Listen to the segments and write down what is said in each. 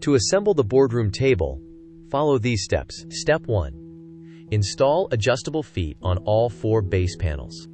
To assemble the boardroom table, follow these steps. Step 1. Install adjustable feet on all 4 base panels.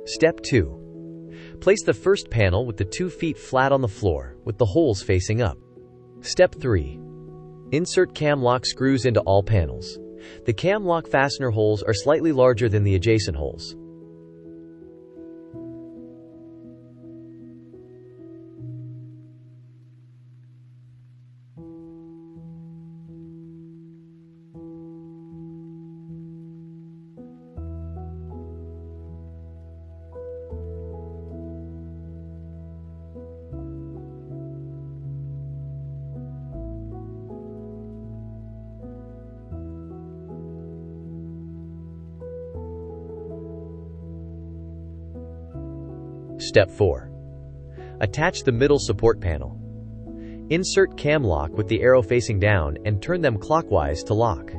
Step 2. Place the first panel with the 2 feet flat on the floor, with the holes facing up. Step 3. Insert cam lock screws into all panels. The cam lock fastener holes are slightly larger than the adjacent holes. Step 4. Attach the middle support panel. Insert cam lock with the arrow facing down and turn them clockwise to lock.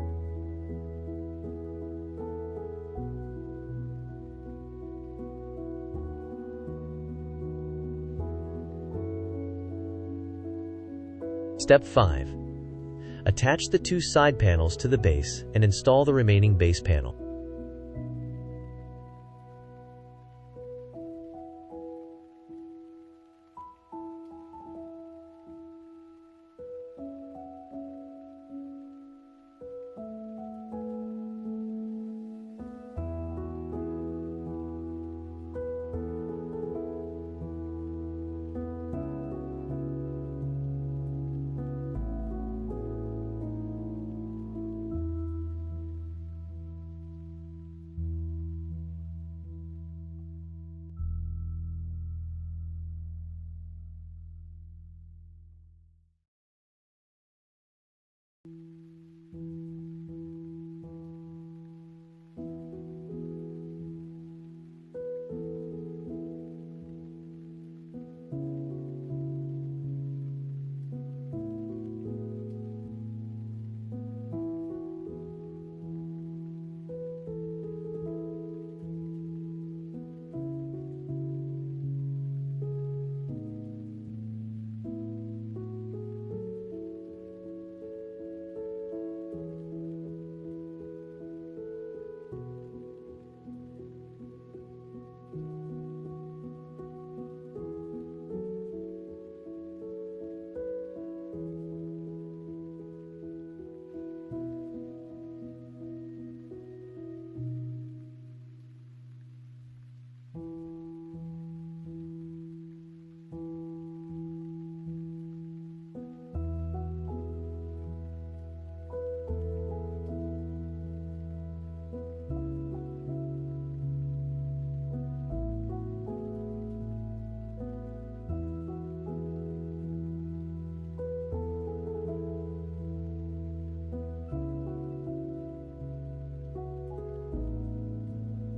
Step 5. Attach the 2 side panels to the base and install the remaining base panel.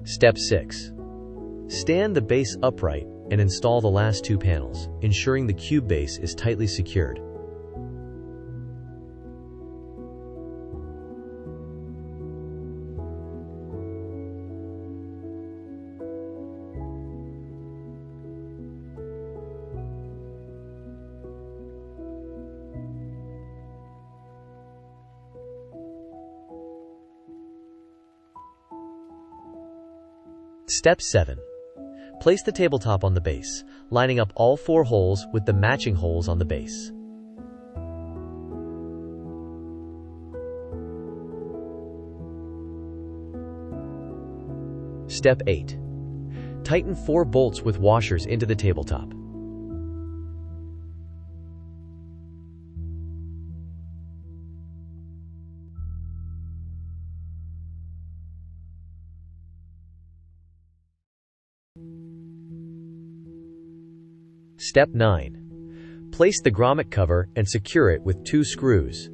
Step 6. Stand the base upright and install the last 2 panels, ensuring the cube base is tightly secured. Step 7. Place the tabletop on the base, lining up all 4 holes with the matching holes on the base. Step 8. Tighten 4 bolts with washers into the tabletop. Step 9. Place the grommet cover and secure it with 2 screws.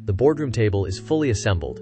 The boardroom table is fully assembled.